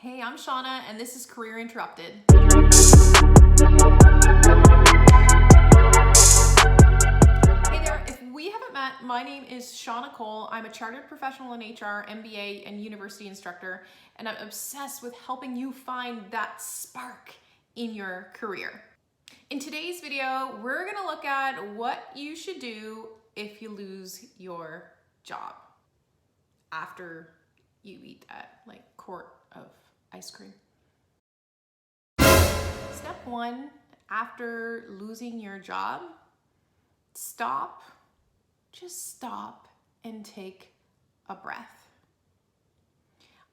Hey, I'm Shauna, and this is Career Interrupted. Hey there, if we haven't met, my name is Shauna Cole. I'm a chartered professional in HR, MBA, and university instructor, and I'm obsessed with helping you find that spark in your career. In today's video, we're gonna look at what you should do if you lose your job after you eat that quart of ice cream. Step one, after losing your job, just stop and take a breath.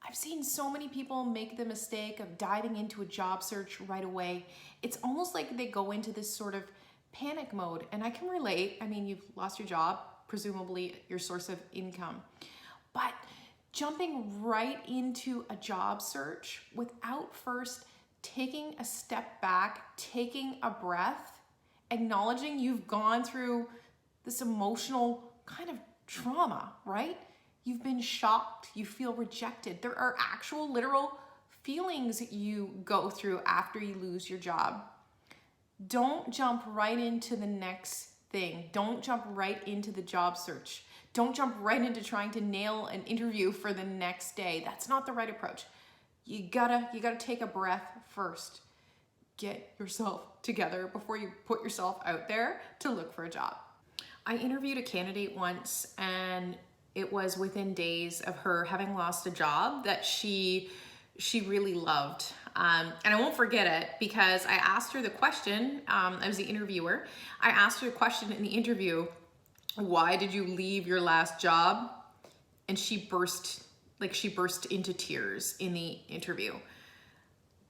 I've seen so many people make the mistake of diving into a job search right away. It's almost like they go into this sort of panic mode, and I can relate. I mean, you've lost your job, presumably your source of income, but jumping right into a job search without first taking a step back, taking a breath, acknowledging you've gone through this emotional kind of trauma, right? You've been shocked, you feel rejected. There are actual literal feelings you go through after you lose your job. Don't jump right into the next thing. Don't jump right into the job search. Don't jump right into trying to nail an interview for the next day. That's not the right approach. You gotta take a breath first. Get yourself together before you put yourself out there to look for a job. I interviewed a candidate once, and it was within days of her having lost a job that she really loved. And I won't forget it because I asked her the question, I was the interviewer. I asked her the question in the interview, why did you leave your last job? And she burst into tears in the interview.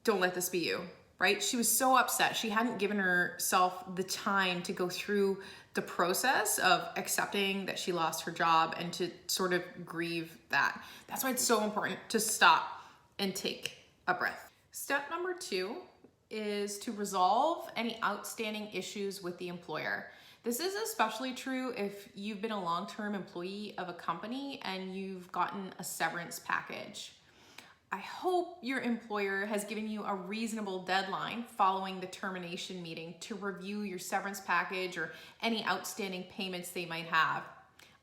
Don't let this be you, right? She was so upset. She hadn't given herself the time to go through the process of accepting that she lost her job and to sort of grieve that. That's why it's so important to stop and take a breath. Step number 2 is to resolve any outstanding issues with the employer. This is especially true if you've been a long-term employee of a company and you've gotten a severance package. I hope your employer has given you a reasonable deadline following the termination meeting to review your severance package or any outstanding payments they might have.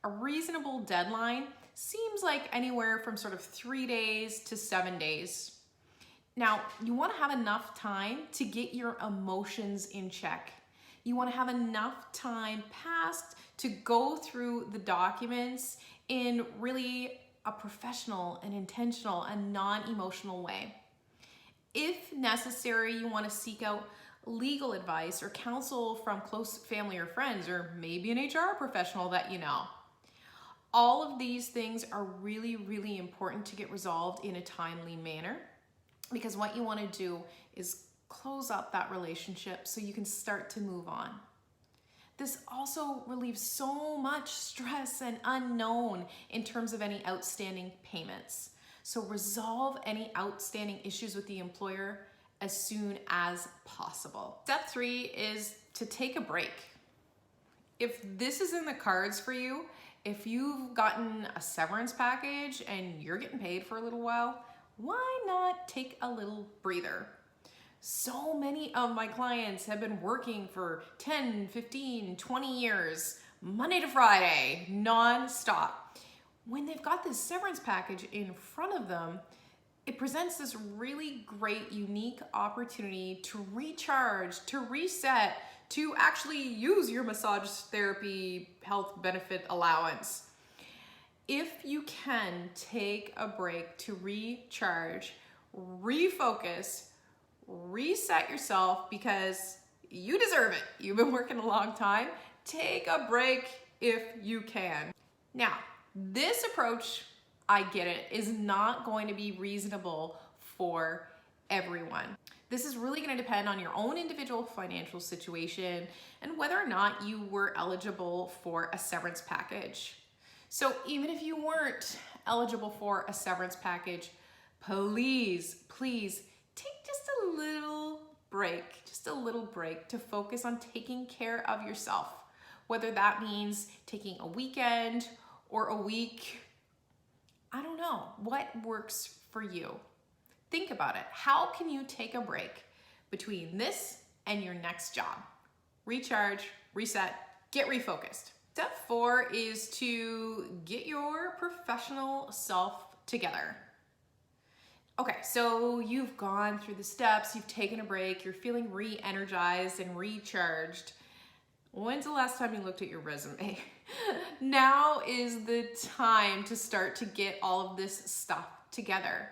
A reasonable deadline seems like anywhere from sort of 3 days to 7 days. Now, you want to have enough time to get your emotions in check. You want to have enough time passed to go through the documents in really a professional and intentional and non-emotional way. If necessary, you want to seek out legal advice or counsel from close family or friends, or maybe an HR professional that you know. All of these things are really, really important to get resolved in a timely manner, because what you want to do is close up that relationship so you can start to move on. This also relieves so much stress and unknown in terms of any outstanding payments. So resolve any outstanding issues with the employer as soon as possible. Step 3 is to take a break. If this is in the cards for you, if you've gotten a severance package and you're getting paid for a little while, why not take a little breather? So many of my clients have been working for 10, 15, 20 years, Monday to Friday, non-stop. When they've got this severance package in front of them, it presents this really great, unique opportunity to recharge, to reset, to actually use your massage therapy health benefit allowance. If you can take a break to recharge, refocus, reset yourself, because you deserve it. You've been working a long time. Take a break if you can. Now, this approach, I get it, is not going to be reasonable for everyone. This is really going to depend on your own individual financial situation and whether or not you were eligible for a severance package. So even if you weren't eligible for a severance package, please take just a little break to focus on taking care of yourself. Whether that means taking a weekend or a week, I don't know what works for you. think about it. How can you take a break between this and your next job? Recharge, reset, get refocused. Step 4 is to get your professional self together. Okay, so you've gone through the steps, you've taken a break, you're feeling re-energized and recharged. When's the last time you looked at your resume? Now is the time to start to get all of this stuff together.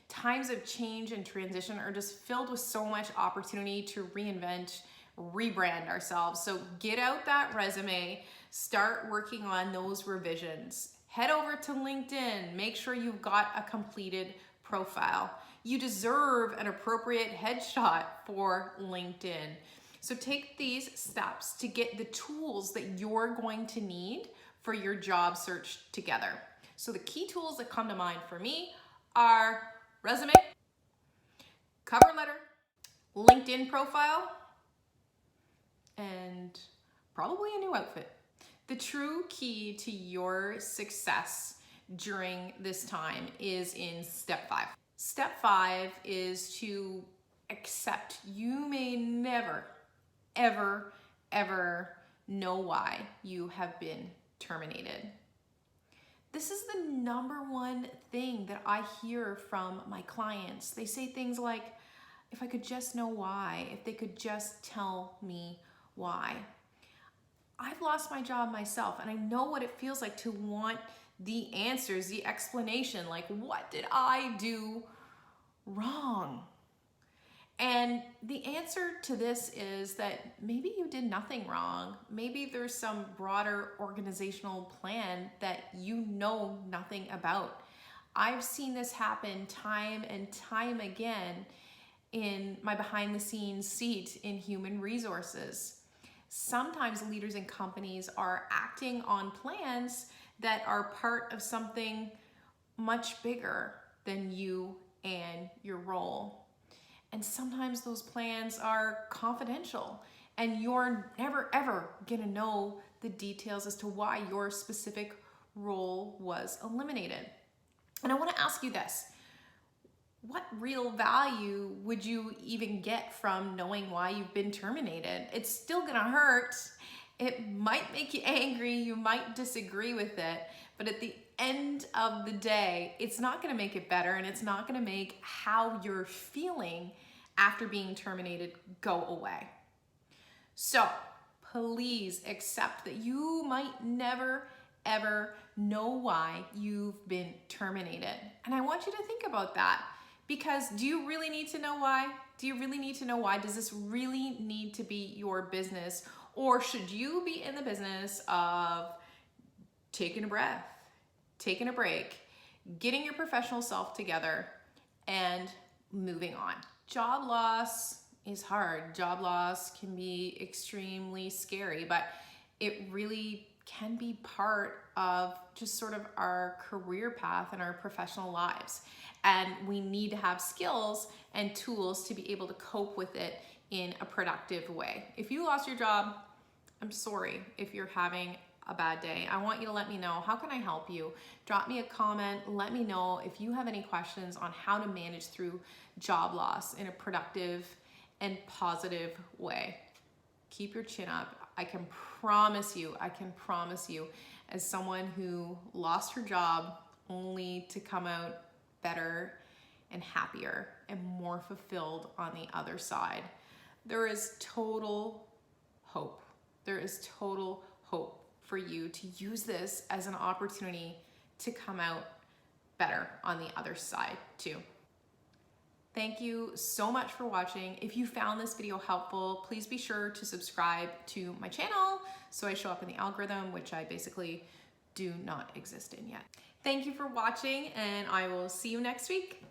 Times of change and transition are just filled with so much opportunity to reinvent, rebrand ourselves. So get out that resume, start working on those revisions. Head over to LinkedIn, make sure you've got a completed profile. You deserve an appropriate headshot for LinkedIn. So take these steps to get the tools that you're going to need for your job search together. So the key tools that come to mind for me are resume, cover letter, LinkedIn profile, and probably a new outfit. The true key to your success during this time is in step 5. Step 5 is to accept you may never, ever, ever know why you have been terminated. This is the number one thing that I hear from my clients. They say things like, if I could just know why, if they could just tell me why. I've lost my job myself, and I know what it feels like to want the answers, the explanation, like what did I do wrong? And the answer to this is that maybe you did nothing wrong. Maybe there's some broader organizational plan that you know nothing about. I've seen this happen time and time again in my behind the scenes seat in human resources. Sometimes leaders in companies are acting on plans that are part of something much bigger than you and your role. And sometimes those plans are confidential and you're never ever gonna know the details as to why your specific role was eliminated. And I wanna ask you this, what real value would you even get from knowing why you've been terminated? It's still gonna hurt. It might make you angry, you might disagree with it, but at the end of the day, it's not gonna make it better, and it's not gonna make how you're feeling after being terminated go away. So please accept that you might never, ever know why you've been terminated. And I want you to think about that, because do you really need to know why? Do you really need to know why? Does this really need to be your business? Or should you be in the business of taking a breath, taking a break, getting your professional self together, and moving on? Job loss is hard. Job loss can be extremely scary, but it really can be part of just sort of our career path and our professional lives. And we need to have skills and tools to be able to cope with it in a productive way. If you lost your job, I'm sorry if you're having a bad day. I want you to let me know, how can I help you? Drop me a comment, let me know if you have any questions on how to manage through job loss in a productive and positive way. Keep your chin up. I can promise you, as someone who lost her job only to come out better and happier and more fulfilled on the other side, there is total hope. There is total hope for you to use this as an opportunity to come out better on the other side too. Thank you so much for watching. If you found this video helpful, please be sure to subscribe to my channel so I show up in the algorithm, which I basically do not exist in yet. Thank you for watching, and I will see you next week.